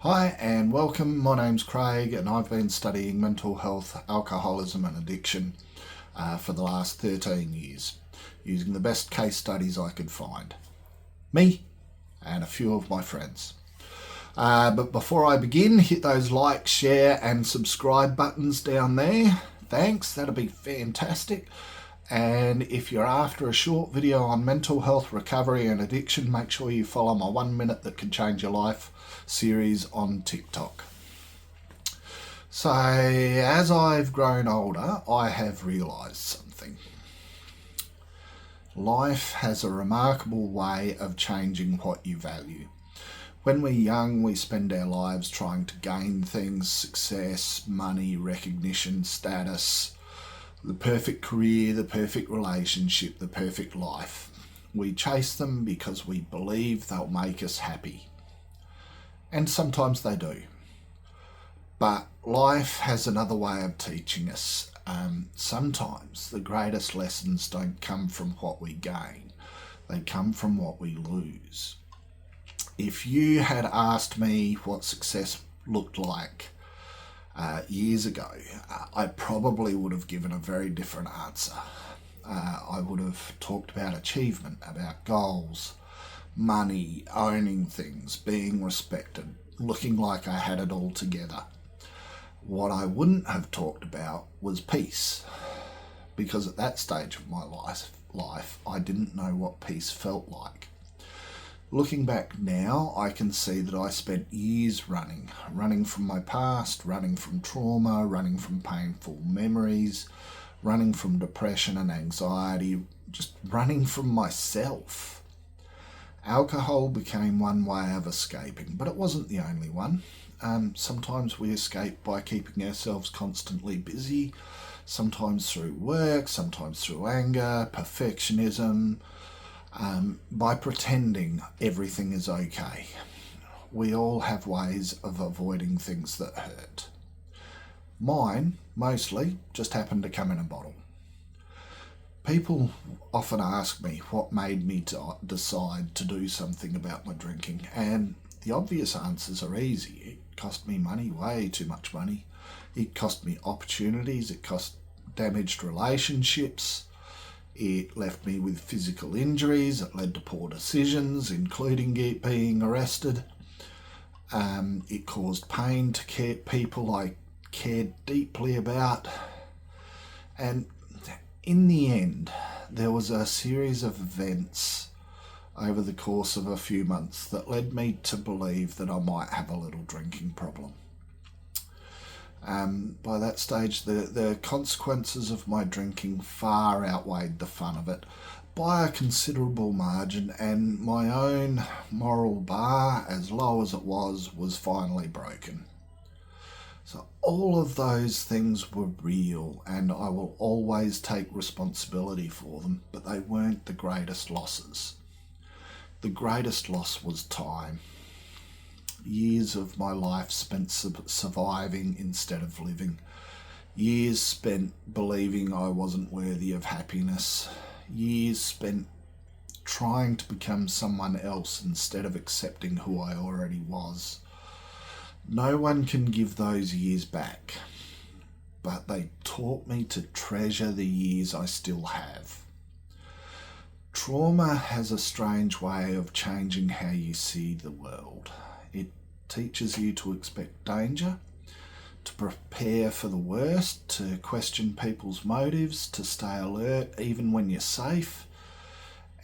Hi and welcome, my name's Craig and I've been studying mental health, alcoholism and addiction for the last 13 years, using the best case studies I could find. Me and a few of my friends. But before I begin, hit those like, share and subscribe buttons down there. Thanks, that'd be fantastic. And if you're after a short video on mental health, recovery and addiction, make sure you follow my 1 minute that can change your life series on TikTok. So as I've grown older, I have realised something. Life has a remarkable way of changing what you value. When we're young, we spend our lives trying to gain things, success, money, recognition, status, the perfect career, the perfect relationship, the perfect life. We chase them because we believe they'll make us happy. And sometimes they do. But life has another way of teaching us. Sometimes the greatest lessons don't come from what we gain. They come from what we lose. If you had asked me what success looked like years ago, I probably would have given a very different answer. I would have talked about achievement, about goals, money, owning things, being respected, looking like I had it all together. What I wouldn't have talked about was peace, because at that stage of my life I didn't know what peace felt like. Looking back now, I can see that I spent years running from my past, running from trauma, running from painful memories, running from depression and anxiety, just running from myself. Alcohol became one way of escaping, but it wasn't the only one. Sometimes we escape by keeping ourselves constantly busy, sometimes through work, sometimes through anger, perfectionism, by pretending everything is okay. We all have ways of avoiding things that hurt. Mine, mostly, just happened to come in a bottle. People often ask me what made me decide to do something about my drinking, and the obvious answers are easy. It cost me money, way too much money. It cost me opportunities, it cost damaged relationships. It left me with physical injuries. It led to poor decisions, including being arrested. It caused pain to people I cared deeply about. And in the end, there was a series of events over the course of a few months that led me to believe that I might have a little drinking problem. By that stage, the consequences of my drinking far outweighed the fun of it by a considerable margin, and my own moral bar, as low as it was finally broken. So all of those things were real, and I will always take responsibility for them, but they weren't the greatest losses. The greatest loss was time. Years of my life spent surviving instead of living. Years spent believing I wasn't worthy of happiness. Years spent trying to become someone else instead of accepting who I already was. No one can give those years back, but they taught me to treasure the years I still have. Trauma has a strange way of changing how you see the world. It teaches you to expect danger, to prepare for the worst, to question people's motives, to stay alert even when you're safe.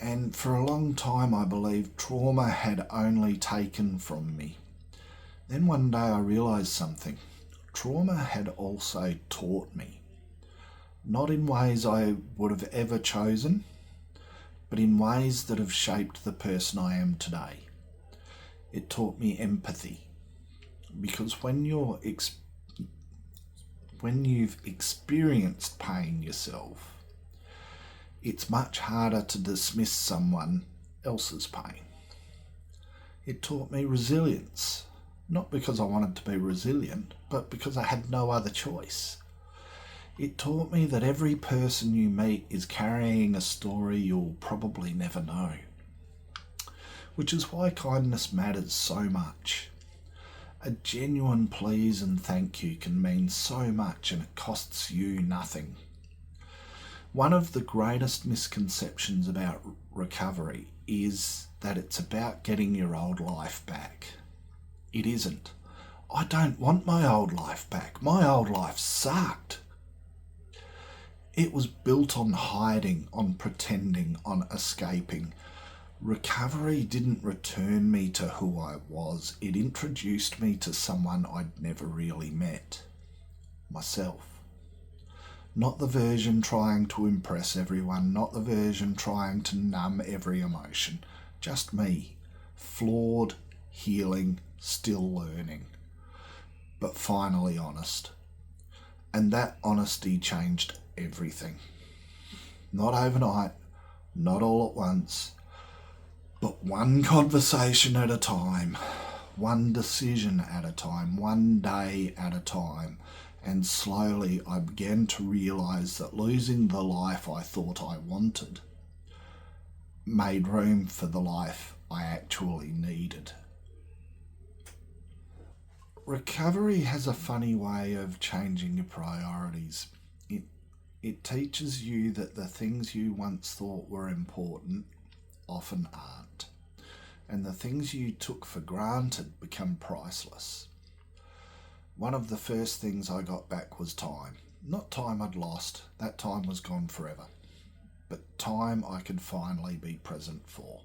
And for a long time I believed trauma had only taken from me. Then one day I realised something. Trauma had also taught me. Not in ways I would have ever chosen, but in ways that have shaped the person I am today. It taught me empathy, because when you've experienced pain yourself, it's much harder to dismiss someone else's pain. It taught me resilience, not because I wanted to be resilient, but because I had no other choice. It taught me that every person you meet is carrying a story you'll probably never know, which is why kindness matters so much. A genuine please and thank you can mean so much, and it costs you nothing. One of the greatest misconceptions about recovery is that it's about getting your old life back. It isn't. I don't want my old life back. My old life sucked. It was built on hiding, on pretending, on escaping. Recovery didn't return me to who I was. It introduced me to someone I'd never really met. Myself. Not the version trying to impress everyone, not the version trying to numb every emotion. Just me. Flawed, healing, still learning. But finally honest. And that honesty changed everything. Not overnight, not all at once, but one conversation at a time, one decision at a time, one day at a time. And slowly I began to realise that losing the life I thought I wanted made room for the life I actually needed. Recovery has a funny way of changing your priorities. It teaches you that the things you once thought were important often aren't, and the things you took for granted become priceless. One of the first things I got back was time. Not time I'd lost, that time was gone forever, but time I could finally be present for.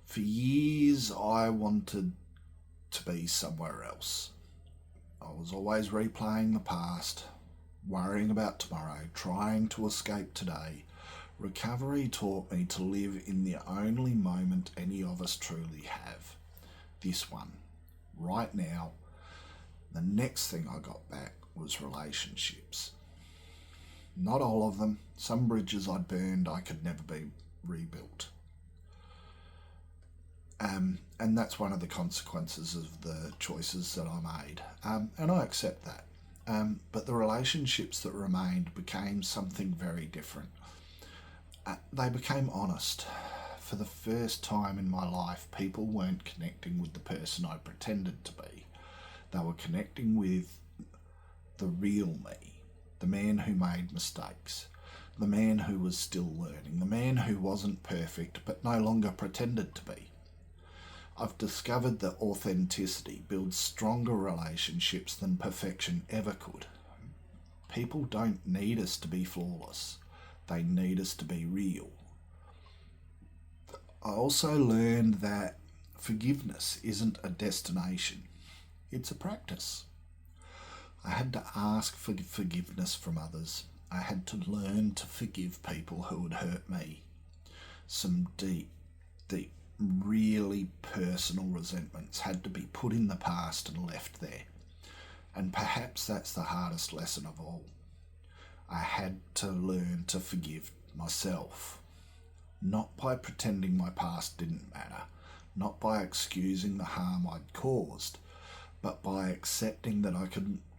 For years I wanted to be somewhere else. I was always replaying the past, worrying about tomorrow, trying to escape today. Recovery taught me to live in the only moment any of us truly have. This one, right now. The next thing I got back was relationships. Not all of them. Some bridges I'd burned I could never be rebuilt. And that's one of the consequences of the choices that I made. And I accept that. But the relationships that remained became something very different. They became honest. For the first time in my life, people weren't connecting with the person I pretended to be. They were connecting with the real me, the man who made mistakes, the man who was still learning, the man who wasn't perfect but no longer pretended to be. I've discovered that authenticity builds stronger relationships than perfection ever could. People don't need us to be flawless. They need us to be real. I also learned that forgiveness isn't a destination. It's a practice. I had to ask for forgiveness from others. I had to learn to forgive people who had hurt me. Some deep, really personal resentments had to be put in the past and left there. And perhaps that's the hardest lesson of all. I had to learn to forgive myself. Not by pretending my past didn't matter, not by excusing the harm I'd caused, but by accepting that I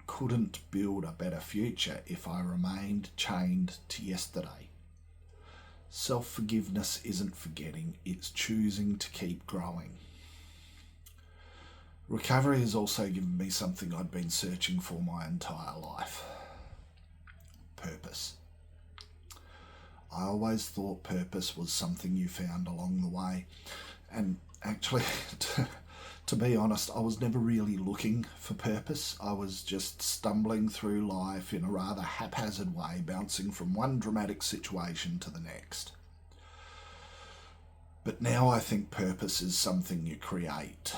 couldn't build a better future if I remained chained to yesterday. Self-forgiveness isn't forgetting, it's choosing to keep growing. Recovery has also given me something I'd been searching for my entire life. Purpose. I always thought purpose was something you found along the way, and actually, to be honest, I was never really looking for purpose. I was just stumbling through life in a rather haphazard way, bouncing from one dramatic situation to the next. But now I think purpose is something you create.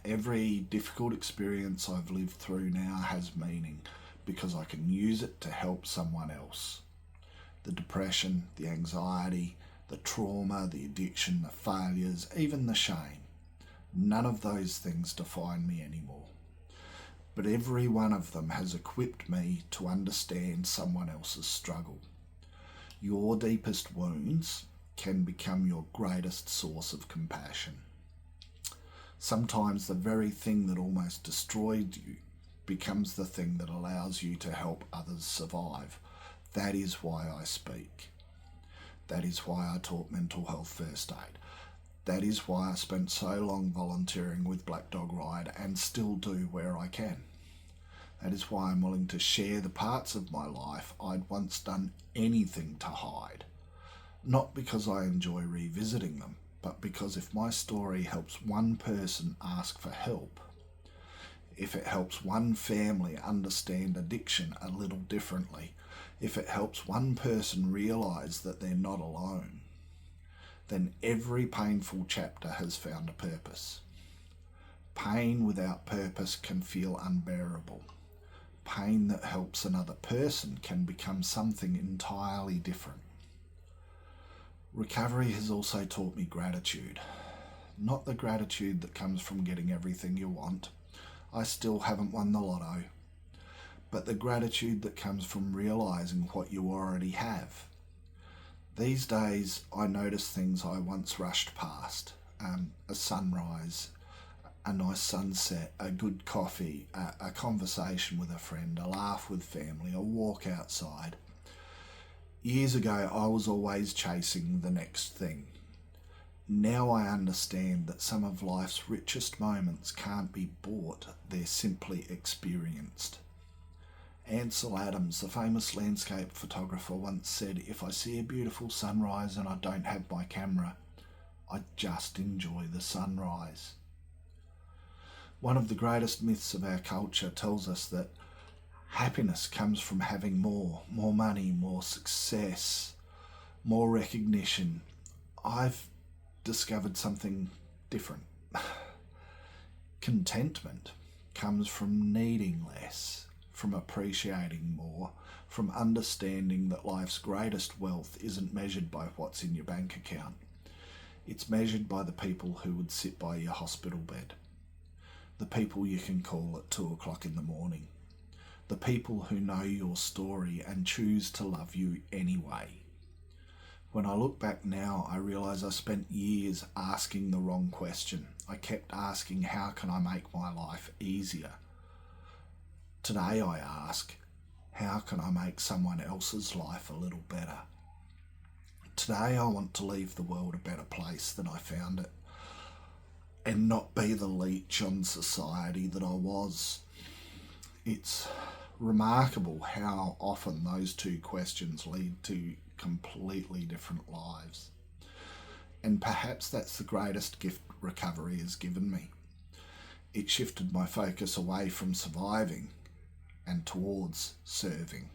Every difficult experience I've lived through now has meaning because I can use it to help someone else. The depression, the anxiety, the trauma, the addiction, the failures, even the shame. None of those things define me anymore. But every one of them has equipped me to understand someone else's struggle. Your deepest wounds can become your greatest source of compassion. Sometimes the very thing that almost destroyed you becomes the thing that allows you to help others survive. That is why I speak. That is why I taught mental health first aid. That is why I spent so long volunteering with Black Dog Ride and still do where I can. That is why I'm willing to share the parts of my life I'd once done anything to hide. Not because I enjoy revisiting them, but because if my story helps one person ask for help, if it helps one family understand addiction a little differently, if it helps one person realise that they're not alone, then every painful chapter has found a purpose. Pain without purpose can feel unbearable. Pain that helps another person can become something entirely different. Recovery has also taught me gratitude. Not the gratitude that comes from getting everything you want. I still haven't won the lotto. But the gratitude that comes from realising what you already have. These days I notice things I once rushed past. A sunrise, a nice sunset, a good coffee, a conversation with a friend, a laugh with family, a walk outside. Years ago, I was always chasing the next thing. Now I understand that some of life's richest moments can't be bought, they're simply experienced. Ansel Adams, the famous landscape photographer, once said, "If I see a beautiful sunrise and I don't have my camera, I just enjoy the sunrise." One of the greatest myths of our culture tells us that happiness comes from having more money, more success, more recognition. I've discovered something different. Contentment comes from needing less, from appreciating more, from understanding that life's greatest wealth isn't measured by what's in your bank account. It's measured by the people who would sit by your hospital bed, the people you can call at 2 o'clock in the morning, the people who know your story and choose to love you anyway. When I look back now, I realise I spent years asking the wrong question. I kept asking, how can I make my life easier? Today I ask, how can I make someone else's life a little better? Today I want to leave the world a better place than I found it, and not be the leech on society that I was. It's remarkable how often those two questions lead to completely different lives. And perhaps that's the greatest gift recovery has given me. It shifted my focus away from surviving and towards serving.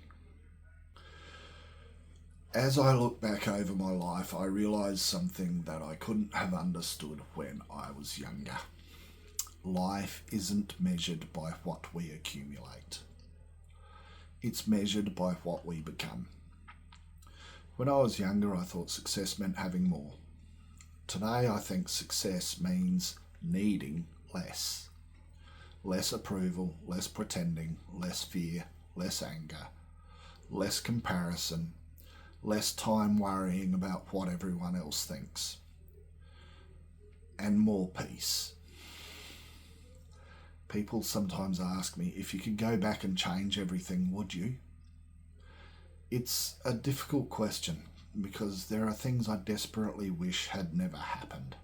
As I look back over my life, I realise something that I couldn't have understood when I was younger. Life isn't measured by what we accumulate. It's measured by what we become. When I was younger, I thought success meant having more. Today, I think success means needing less. Less approval, less pretending, less fear, less anger, less comparison, less time worrying about what everyone else thinks, and more peace. People sometimes ask me, if you could go back and change everything, would you? It's a difficult question because there are things I desperately wish had never happened.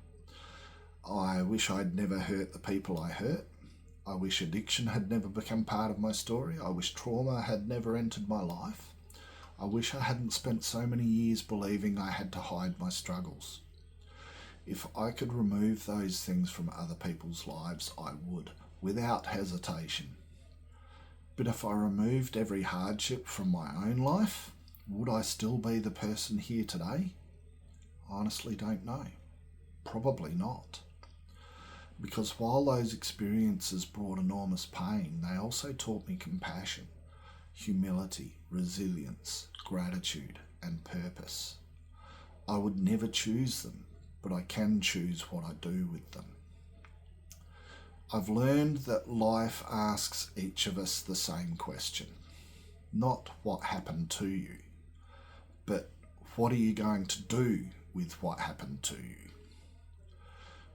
I wish I'd never hurt the people I hurt. I wish addiction had never become part of my story. I wish trauma had never entered my life. I wish I hadn't spent so many years believing I had to hide my struggles. If I could remove those things from other people's lives, I would, without hesitation. But if I removed every hardship from my own life, would I still be the person here today? I honestly don't know. Probably not. Because while those experiences brought enormous pain, they also taught me compassion, humility, resilience, gratitude, and purpose. I would never choose them, but I can choose what I do with them. I've learned that life asks each of us the same question. Not what happened to you, but what are you going to do with what happened to you?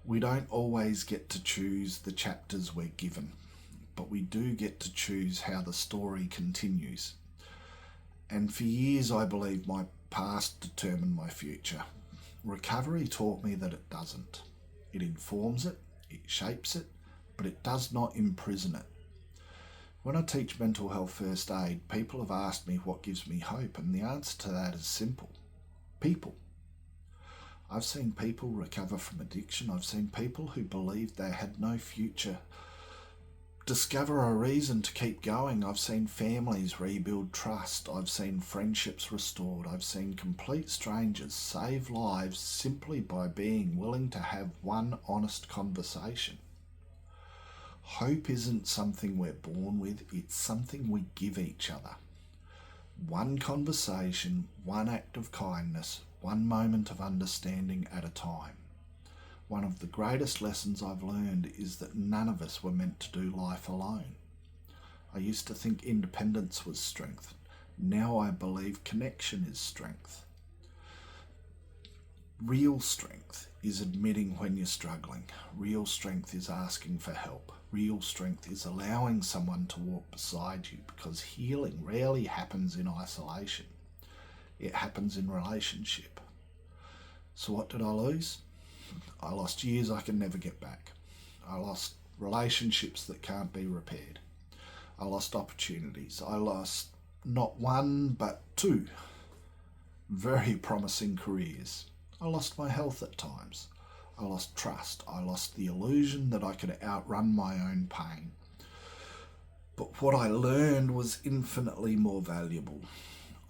We don't always get to choose the chapters we're given, but we do get to choose how the story continues. And for years I believed my past determined my future. recovery taught me that it doesn't. It informs it, it shapes it, but it does not imprison it. When I teach mental health first aid, people have asked me what gives me hope, and the answer to that is simple. People. I've seen people recover from addiction. I've seen people who believed they had no future discover a reason to keep going. I've seen families rebuild trust. I've seen friendships restored. I've seen complete strangers save lives simply by being willing to have one honest conversation. Hope isn't something we're born with, it's something we give each other. One conversation, one act of kindness, one moment of understanding at a time. One of the greatest lessons I've learned is that none of us were meant to do life alone. I used to think independence was strength. Now I believe connection is strength. Real strength is admitting when you're struggling. Real strength is asking for help. Real strength is allowing someone to walk beside you, because healing rarely happens in isolation. It happens in relationship. So what did I lose? I lost years I can never get back. I lost relationships that can't be repaired. I lost opportunities. I lost not one but two very promising careers. I lost my health at times. I lost trust. I lost the illusion that I could outrun my own pain. But what I learned was infinitely more valuable.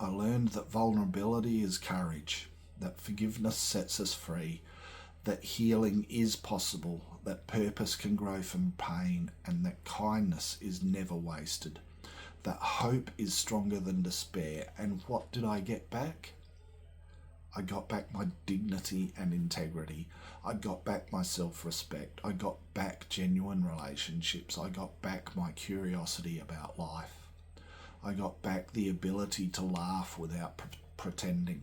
I learned that vulnerability is courage, that forgiveness sets us free, that healing is possible, that purpose can grow from pain, and that kindness is never wasted, that hope is stronger than despair. And what did I get back? I got back my dignity and integrity. I got back my self-respect. I got back genuine relationships. I got back my curiosity about life. I got back the ability to laugh without pretending.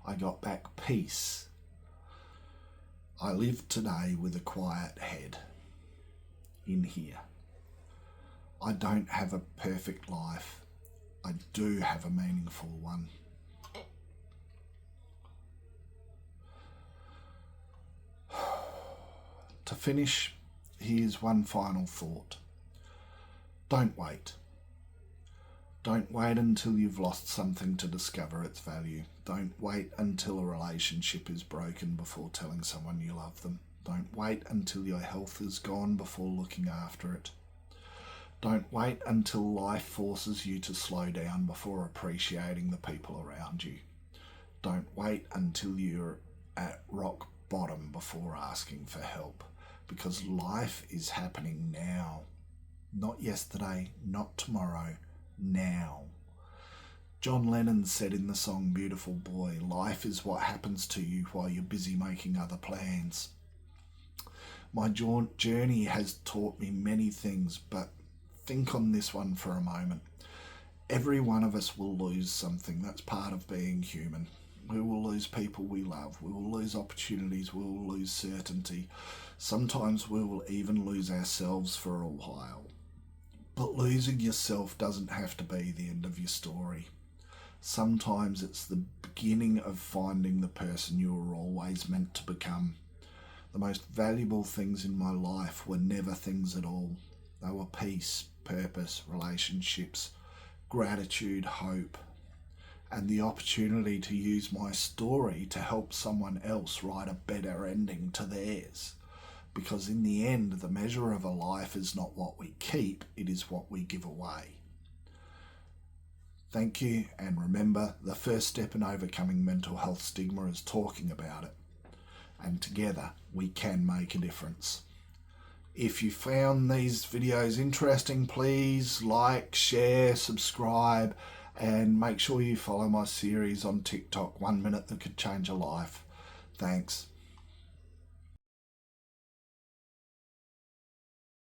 I got back peace. I live today with a quiet head in here. I don't have a perfect life. I do have a meaningful one. To finish, here's one final thought. Don't wait. Don't wait until you've lost something to discover its value. Don't wait until a relationship is broken before telling someone you love them. Don't wait until your health is gone before looking after it. Don't wait until life forces you to slow down before appreciating the people around you. Don't wait until you're at rock bottom before asking for help, because life is happening now. Not yesterday, not tomorrow, now. John Lennon said in the song Beautiful Boy, life is what happens to you while you're busy making other plans. My journey has taught me many things, but think on this one for a moment. Every one of us will lose something. That's part of being human. We will lose people we love. We will lose opportunities. We will lose certainty. Sometimes we will even lose ourselves for a while. But losing yourself doesn't have to be the end of your story. Sometimes it's the beginning of finding the person you were always meant to become. The most valuable things in my life were never things at all. They were peace, purpose, relationships, gratitude, hope, and the opportunity to use my story to help someone else write a better ending to theirs. Because in the end, the measure of a life is not what we keep, it is what we give away. Thank you, and remember, the first step in overcoming mental health stigma is talking about it. And together, we can make a difference. If you found these videos interesting, please like, share, subscribe, and make sure you follow my series on TikTok, 1 Minute That Could Change a Life. Thanks.